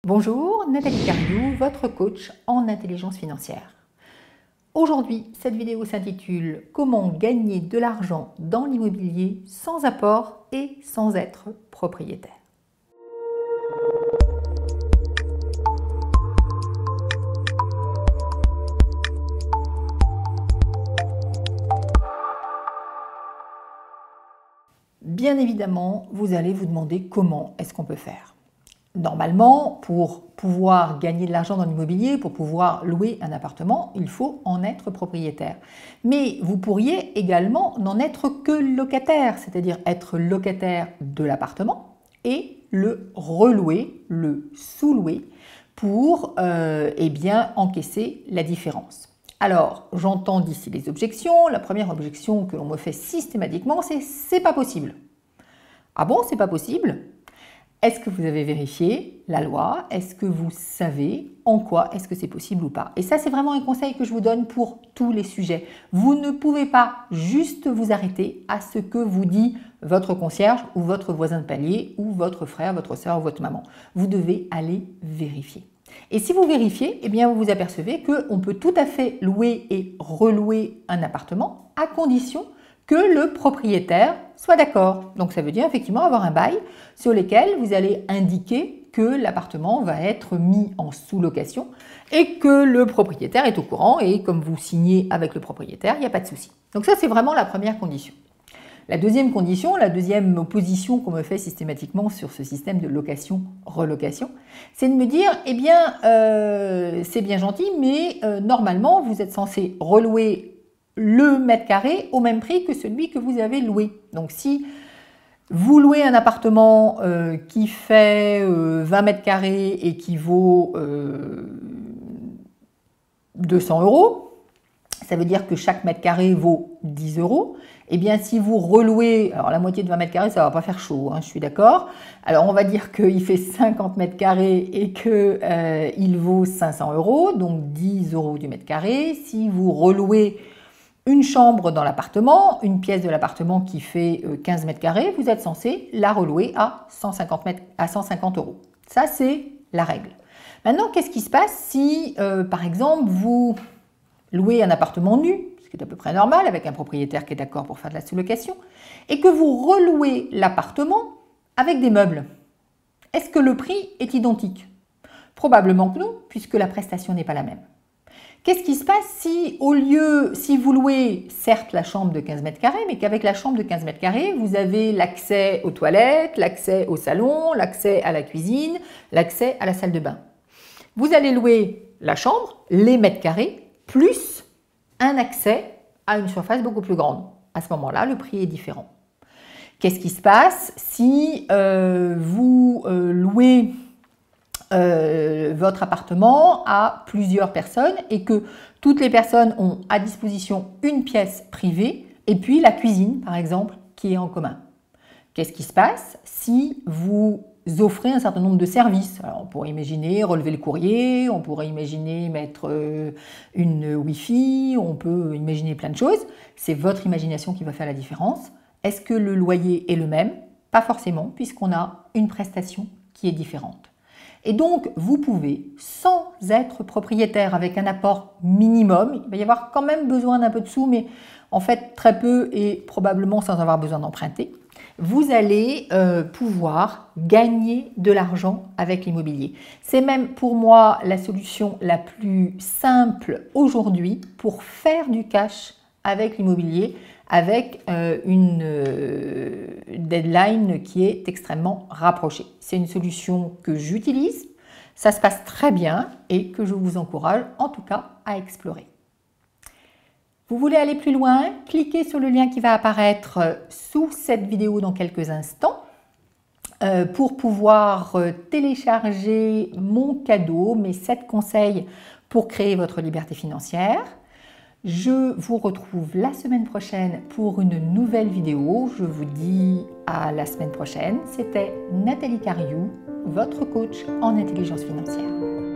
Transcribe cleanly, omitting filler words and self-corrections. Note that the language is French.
Bonjour, Nathalie Cariou, votre coach en intelligence financière. Aujourd'hui, cette vidéo s'intitule « Comment gagner de l'argent dans l'immobilier sans apport et sans être propriétaire ». Bien évidemment, vous allez vous demander comment est-ce qu'on peut faire. Normalement, pour pouvoir gagner de l'argent dans l'immobilier, pour pouvoir louer un appartement, il faut en être propriétaire. Mais vous pourriez également n'en être que locataire, c'est-à-dire être locataire de l'appartement et le relouer, le sous-louer pour encaisser la différence. Alors, j'entends d'ici les objections. La première objection que l'on me fait systématiquement, c'est pas possible. Ah bon, c'est pas possible ? Est-ce que vous avez vérifié la loi? Est-ce que vous savez en quoi est-ce que c'est possible ou pas? Et ça, c'est vraiment un conseil que je vous donne pour tous les sujets. Vous ne pouvez pas juste vous arrêter à ce que vous dit votre concierge ou votre voisin de palier ou votre frère, votre soeur ou votre maman. Vous devez aller vérifier. Et si vous vérifiez, eh bien, vous vous apercevez qu'on peut tout à fait louer et relouer un appartement à condition que le propriétaire soit d'accord. Donc ça veut dire effectivement avoir un bail sur lequel vous allez indiquer que l'appartement va être mis en sous-location et que le propriétaire est au courant et comme vous signez avec le propriétaire, il n'y a pas de souci. Donc ça, c'est vraiment la première condition. La deuxième condition, la deuxième opposition qu'on me fait systématiquement sur ce système de location-relocation, c'est de me dire, eh bien, c'est bien gentil, mais normalement, vous êtes censé relouer le mètre carré au même prix que celui que vous avez loué. Donc si vous louez un appartement qui fait 20 mètres carrés et qui vaut 200 €, ça veut dire que chaque mètre carré vaut 10 €. Eh bien, si vous relouez, alors la moitié de 20 mètres carrés, ça ne va pas faire chaud, hein, je suis d'accord. Alors, on va dire qu'il fait 50 mètres carrés et qu'il vaut 500 €, donc 10 € du mètre carré. Si vous relouez une chambre dans l'appartement, une pièce de l'appartement qui fait 15 mètres carrés, vous êtes censé la relouer à 150 €. Ça, c'est la règle. Maintenant, qu'est-ce qui se passe si, par exemple, vous louez un appartement nu, ce qui est à peu près normal, avec un propriétaire qui est d'accord pour faire de la sous-location, et que vous relouez l'appartement avec des meubles? Est-ce que le prix est identique? Probablement que non, puisque la prestation n'est pas la même. Qu'est-ce qui se passe si vous louez certes la chambre de 15 mètres carrés, mais qu'avec la chambre de 15 mètres carrés, vous avez l'accès aux toilettes, l'accès au salon, l'accès à la cuisine, l'accès à la salle de bain? Vous allez louer la chambre, les mètres carrés, plus un accès à une surface beaucoup plus grande. À ce moment-là, le prix est différent. Qu'est-ce qui se passe si vous louez votre appartement à plusieurs personnes et que toutes les personnes ont à disposition une pièce privée et puis la cuisine, par exemple, qui est en commun? Qu'est-ce qui se passe si vous offrez un certain nombre de services? Alors, on pourrait imaginer relever le courrier, on pourrait imaginer mettre une Wi-Fi, on peut imaginer plein de choses. C'est votre imagination qui va faire la différence. Est-ce que le loyer est le même? Pas forcément, puisqu'on a une prestation qui est différente. Et donc, vous pouvez, sans être propriétaire, avec un apport minimum, il va y avoir quand même besoin d'un peu de sous, mais en fait très peu et probablement sans avoir besoin d'emprunter, vous allez pouvoir gagner de l'argent avec l'immobilier. C'est même pour moi la solution la plus simple aujourd'hui pour faire du cash avec l'immobilier, avec une deadline qui est extrêmement rapprochée. C'est une solution que j'utilise, ça se passe très bien et que je vous encourage en tout cas à explorer. Vous voulez aller plus loin? Cliquez sur le lien qui va apparaître sous cette vidéo dans quelques instants pour pouvoir télécharger mon cadeau, mes 7 conseils pour créer votre liberté financière. Je vous retrouve la semaine prochaine pour une nouvelle vidéo. Je vous dis à la semaine prochaine. C'était Nathalie Cariou, votre coach en intelligence financière.